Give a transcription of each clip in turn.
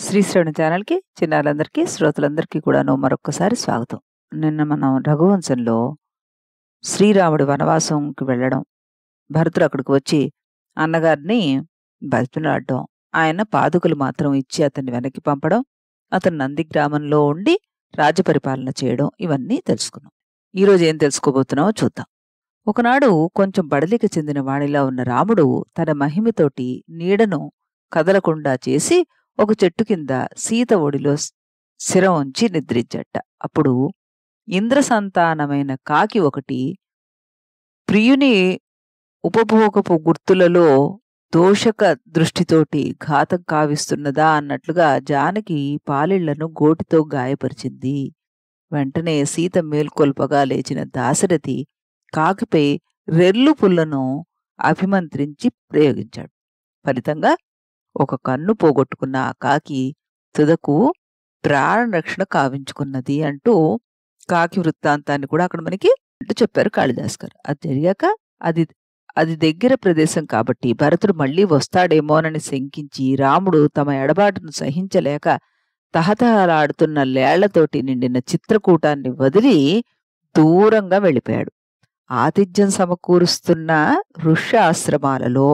శ్రీశ్రవణ ఛానల్‌కి చిన్నారులందరికీ, శ్రోతలందరికీ కూడాను మరొక్కసారి స్వాగతం. నిన్న మనం రఘువంశంలో శ్రీరాముడు వనవాసంకి వెళ్ళడం, భరతుడు అక్కడికి వచ్చి అన్నగారిని బతిమిలాడడం, ఆయన పాదుకలు మాత్రం ఇచ్చి అతన్ని వెనక్కి పంపడం, అతను నందిగ్రామంలో ఉండి రాజ్యపరిపాలన చేయడం ఇవన్నీ తెలుసుకున్నాం. ఈరోజు ఏం తెలుసుకోబోతున్నామో చూద్దాం. ఒకనాడు కొంచెం బడలిక చెందిన వాడిలా ఉన్న రాముడు తన మహిమతోటి నీడను కదలకుండా చేసి ఒక చెట్టు కింద సీత ఒడిలో శిరం ఉంచి నిద్రించట. అప్పుడు ఇంద్రసంతానమైన కాకి ఒకటి ప్రియుని ఉపభోగపు గుర్తులలో దోషక దృష్టితోటి ఘాతం కావిస్తున్నదా అన్నట్లుగా జానకి పాలిళ్లను గోటితో గాయపరిచింది. వెంటనే సీత మేల్కొల్పగా లేచిన దాశరథి కాకిపై రెల్లు పుల్లను అభిమంత్రించి ప్రయోగించాడు. ఫలితంగా ఒక కన్ను పోగొట్టుకున్న ఆ కాకి తుదకు ప్రాణరక్షణ కావించుకున్నది అంటూ కాకి వృత్తాంతాన్ని కూడా అక్కడ మనకి చెప్పారు కాళిదాస్ గారు. అది జరిగాక అది దగ్గర ప్రదేశం కాబట్టి భరతుడు మళ్ళీ వస్తాడేమోనని శంకించి రాముడు తమ ఎడబాటును సహించలేక తహతహలాడుతున్న లేళ్లతోటి నిండిన చిత్రకూటాన్ని వదిలి దూరంగా వెళ్ళిపోయాడు. ఆతిథ్యం సమకూరుస్తున్న ఋష్య ఆశ్రమాలలో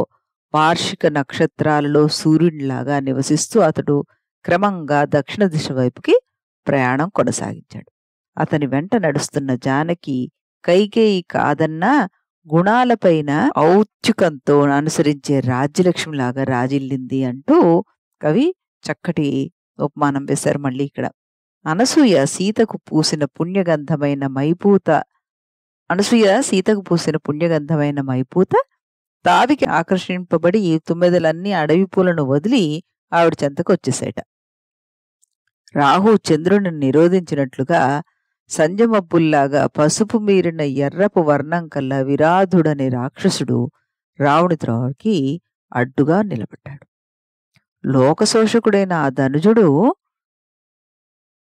వార్షిక నక్షత్రాలలో సూర్యునిలాగా నివసిస్తూ అతడు క్రమంగా దక్షిణ దిశ వైపుకి ప్రయాణం కొనసాగించాడు. అతని వెంట నడుస్తున్న జానకి కైకేయి కాదన్న గుణాలపైన ఔత్సుకంతో అనుసరించే రాజ్యలక్ష్మిలాగా రాజిల్లింది అంటూ కవి చక్కటి ఉపమానం వేశారు. మళ్ళీ ఇక్కడ అనసూయ సీతకు పూసిన పుణ్యగంధమైన మైపూత తావికి ఆకర్షింపబడి తుమ్మెదలన్నీ అడవి పూలను వదిలి ఆవిడ చెంతకు వచ్చేసాయట. రాహు చంద్రుని నిరోధించినట్లుగా సంజమబ్బుల్లాగా పసుపు మీరిన ఎర్రపు వర్ణం కల్లా విరాధుడనే రాక్షసుడు రావణి త్రోవకి అడ్డుగా నిలబడ్డాడు. లోకశోషకుడైన ఆ ధనుజుడు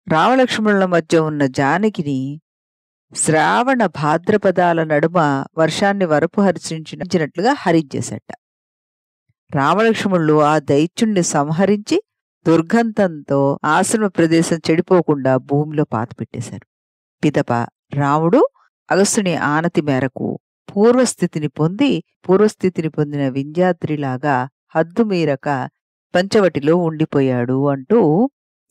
రామలక్ష్మణుల మధ్య ఉన్న జానకిని శ్రావణ భాద్రపదాల నడుమ వర్షాన్ని వరపు హరించినట్లుగా హరించేశాట. రామలక్ష్మణులు ఆ దైత్యుణ్ణి సంహరించి దుర్గంధంతో ఆశ్రమ ప్రదేశం చెడిపోకుండా భూమిలో పాతిపెట్టేశారు. పిదప రాముడు అగస్త్యుని ఆనతి మేరకు పూర్వస్థితిని పొందిన వింధ్యాద్రిలాగా హద్దుమీరక పంచవటిలో ఉండిపోయాడు అంటూ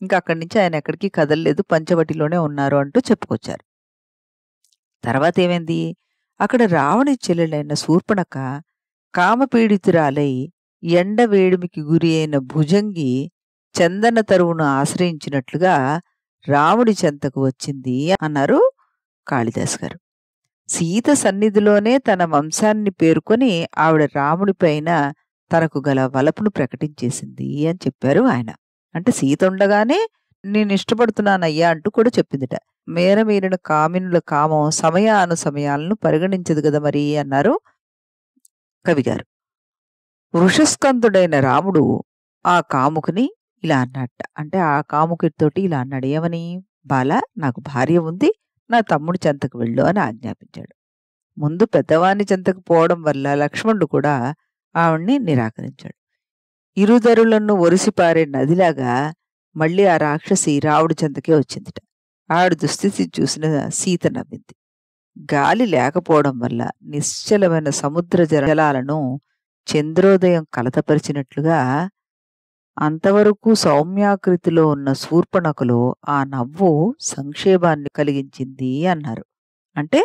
ఇంకా అక్కడి నుంచి ఆయన ఎక్కడికి కదలలేదు, పంచవటిలోనే ఉన్నారు అంటూ చెప్పుకొచ్చారు. తర్వాత ఏమైంది? అక్కడ రావణి చెల్లెలైన శూర్పణఖ కామపీడితురాలై ఎండ వేడిమికి గురి అయిన భుజంగి చందన తరువును ఆశ్రయించినట్లుగా రాముడి చెంతకు వచ్చింది అన్నారు కాళిదాస్ గారు. సీత సన్నిధిలోనే తన వంశాన్ని పేర్కొని ఆవిడ రాముడి పైన తనకు గల వలపును ప్రకటించేసింది అని చెప్పారు ఆయన. అంటే సీత ఉండగానే నేను ఇష్టపడుతున్నానయ్యా అంటూ కూడా చెప్పిందిట. మేరమీరిన కామినుల కామం సమయానుసమయాలను పరిగణించదు కదా మరి అన్నారు కవిగారు. వృషస్కందుడైన రాముడు ఆ కాముకుని ఇలా అన్నట్ట. అంటే ఆ కాముకితోటి ఇలా అన్నాడు. ఏమని? బాల, నాకు భార్య ఉంది, నా తమ్ముడి చెంతకు వెళ్ళు అని ఆజ్ఞాపించాడు. ముందు పెద్దవాని చెంతకు పోవడం వల్ల లక్ష్మణుడు కూడా ఆవిడ్ని నిరాకరించాడు. ఇరుదరులను ఒరిసిపారే నదిలాగా మళ్ళీ ఆ రాక్షసి రావుడి చెంతకే వచ్చిందిట. ఆవిడ దుస్థితి చూసిన సీత నవ్వింది. గాలి లేకపోవడం వల్ల నిశ్చలమైన సముద్ర జలాలను చంద్రోదయం కలతపరిచినట్లుగా అంతవరకు సౌమ్యాకృతిలో ఉన్న శూర్పణఖలో ఆ నవ్వు సంక్షేమాన్ని కలిగించింది అన్నారు. అంటే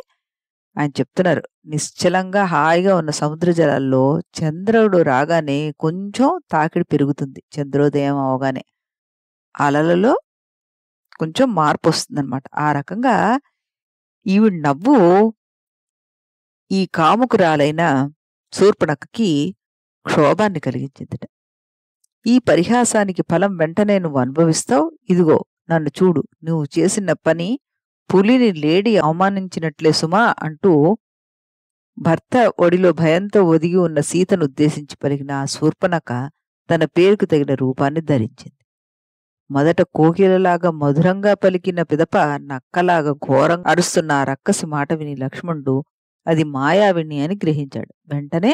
ఆయన చెప్తున్నారు, నిశ్చలంగా హాయిగా ఉన్న సముద్ర జలాల్లో చంద్రుడు రాగానే కొంచెం తాకిడి పెరుగుతుంది. చంద్రోదయం అవగానే అలలలో కొంచెం మార్పు వస్తుందన్నమాట. ఆ రకంగా ఈవిడ నవ్వు ఈ కాముకురాలైన శూర్పణఖకి క్షోభాన్ని కలిగించిందిట. ఈ పరిహాసానికి ఫలం వెంటనే నువ్వు అనుభవిస్తావు. ఇదిగో నన్ను చూడు, నువ్వు చేసిన పని పులిని లేడి అవమానించినట్లే సుమా అంటూ భర్త ఒడిలో భయంతో ఒదిగి ఉన్న సీతను ఉద్దేశించి పలికిన ఆ శూర్పణఖ తన పేరుకు తగిన రూపాన్ని ధరించింది. మొదట కోకిలలాగా మధురంగా పలికిన పిదప నక్కలాగా ఘోరంగా అరుస్తున్న ఆ రక్కసి మాట విని లక్ష్మణుడు అది మాయావిని అని గ్రహించాడు. వెంటనే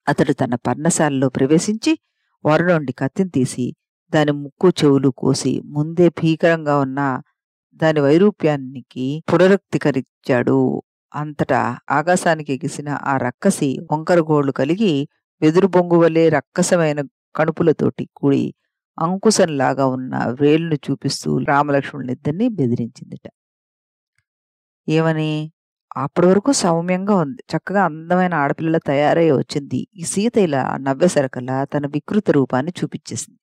అతడు తన పర్ణశాలలో ప్రవేశించి వరనుండి కత్తిని తీసి దాని ముక్కు చెవులు కోసి ముందే భీకరంగా ఉన్న దాని వైరూప్యానికి పునరుక్తీకరించాడు. అంతటా ఆకాశానికి ఎగిసిన ఆ రక్కసి వంకర గోళ్లు కలిగి వెదురు బొంగు వలె రక్కసమైన కణుపులతోటి కూడి అంకుశంలాగా ఉన్న వేలును చూపిస్తూ రామలక్ష్మణులిద్దరినీ బెదిరించిందిట. ఏమని? అప్పటి వరకు సౌమ్యంగా ఉంది. చక్కగా అందమైన ఆడపిల్లలా తయారై వచ్చింది. ఈ సీత ఇలా నవ్వేసరికల్లా తన వికృత రూపాన్ని చూపించేసింది.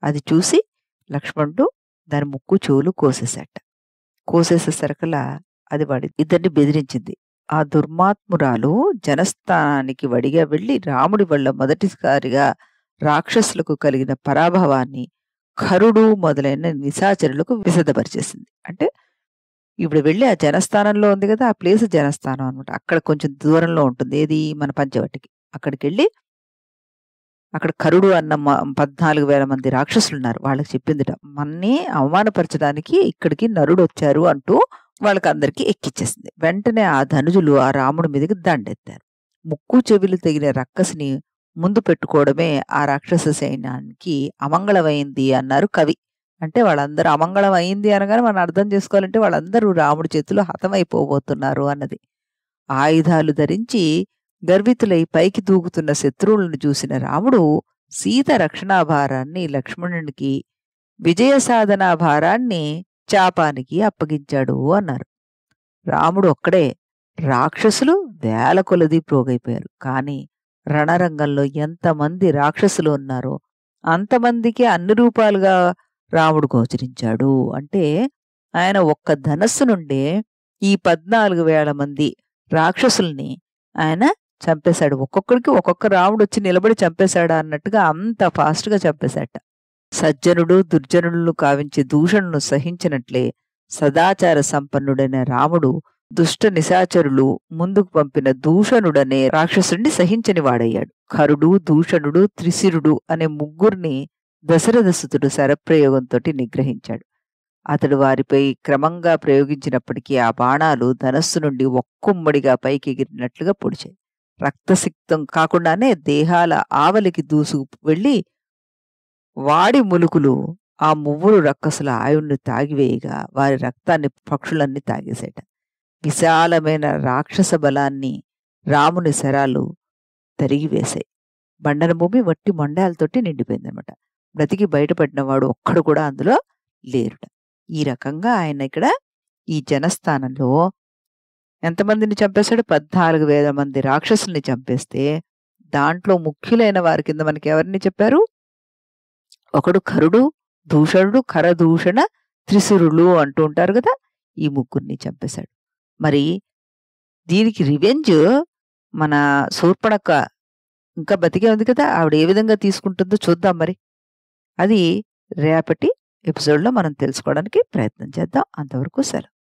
అది చూసి లక్ష్మణుడు దాని ముక్కు చెవులు కోసేశాట. కోసేసేసరికల్లా అది ఇద్దరిని బెదిరించింది. ఆ దుర్మాత్మురాలు జనస్థానానికి వడిగా వెళ్లి రాముడి వల్ల మొదటిసారిగా రాక్షసులకు కలిగిన పరాభవాన్ని ఖరుడు మొదలైన నిశాచరులకు విశదపరిచేసింది. అంటే ఇప్పుడు వెళ్ళి ఆ జనస్థానంలో ఉంది కదా, ఆ ప్లేస్ జనస్థానం అనమాట. అక్కడ కొంచెం దూరంలో ఉంటుంది. ఏది? మన పంచవటికి. అక్కడికి వెళ్ళి అక్కడ కరుడు అన్న 14,000 మంది రాక్షసులున్నారు. వాళ్ళకి చెప్పిందిట, మన్ని అవమానపరచడానికి ఇక్కడికి నరుడు వచ్చారు అంటూ వాళ్ళకందరికీ ఎక్కిచ్చేసింది. వెంటనే ఆ ధనుజులు ఆ రాముడి మీదకి దండెత్తారు. ముక్కు చెవులు తెగిన రక్కసిని ముందు పెట్టుకోవడమే ఆ రాక్షస సైన్యానికి అమంగళమైంది అన్నారు కవి. అంటే వాళ్ళందరూ అమంగళం అయింది అనగానే మనం అర్థం చేసుకోవాలంటే వాళ్ళందరూ రాముడి చేతిలో హతమైపోబోతున్నారు అన్నది. ఆయుధాలు ధరించి గర్వితులై పైకి దూకుతున్న శత్రువులను చూసిన రాముడు సీత రక్షణాభారాన్ని లక్ష్మణునికి, విజయ సాధనా భారాన్ని చాపానికి అప్పగించాడు అన్నారు. రాముడు ఒక్కడే, రాక్షసులు వేల కొలది ప్రోగైపోయారు. కానీ రణరంగంలో ఎంతమంది రాక్షసులు ఉన్నారో అంతమందికి అన్ని రూపాలుగా రాముడు గోచరించాడు. అంటే ఆయన ఒక్క ధనస్సు నుండే ఈ 14,000 మంది రాక్షసుల్ని ఆయన చంపేశాడు. ఒక్కొక్కడికి ఒక్కొక్క రాముడు వచ్చి నిలబడి చంపేశాడా అన్నట్టుగా అంత ఫాస్ట్గా చంపేశాట. సజ్జనుడు దుర్జనులను కావించే దూషణను సహించినట్లే సదాచార సంపన్నుడైన రాముడు దుష్ట నిశాచరులు ముందుకు పంపిన దూషణుడనే రాక్షసుడిని సహించని వాడయ్యాడు. ఖరుడు, దూషణుడు, త్రిశిరుడు అనే ముగ్గురిని దశరథసుతుడు శరప్రయోగంతో నిగ్రహించాడు. అతడు వారిపై క్రమంగా ప్రయోగించినప్పటికీ ఆ బాణాలు ధనస్సు నుండి ఒక్కొమ్మడిగా పైకి ఎగిరినట్లుగా పొడిచాయి. రక్తసిక్తం కాకుండానే దేహాల ఆవలికి దూసుకు వెళ్ళి వాడి ములుకులు ఆ మువ్వురు రక్కసుల ఆయుణ్ణి తాగివేయగా వారి రక్తాన్ని పక్షులన్నీ తాగేసేట. విశాలమైన రాక్షస బలాన్ని రాముని శరాలు తరిగివేశాయి. బండన భూమి వట్టి మొండాలతోటి నిండిపోయిందనమాట. బ్రతికి బయటపడిన వాడు ఒక్కడు కూడా అందులో లేరుట. ఈ రకంగా ఆయన ఇక్కడ ఈ జనస్థానంలో ఎంతమందిని చంపేశాడు? 14,000 మంది రాక్షసుల్ని చంపేస్తే దాంట్లో ముఖ్యులైన వారి కింద మనకి ఎవరిని చెప్పారు? ఒకడు ఖరుడు, దూషణుడు, ఖరదూషణ, త్రిశిరులు అంటూ ఉంటారు కదా, ఈ ముగ్గురిని చంపేశాడు. మరి దీనికి రివెంజ్ మన శూర్పణఖ ఇంకా బతికే ఉంది కదా, ఆవిడ ఏ విధంగా తీసుకుంటుందో చూద్దాం. మరి అది రేపటి ఎపిసోడ్లో మనం తెలుసుకోవడానికి ప్రయత్నం చేద్దాం. అంతవరకు సెలవు.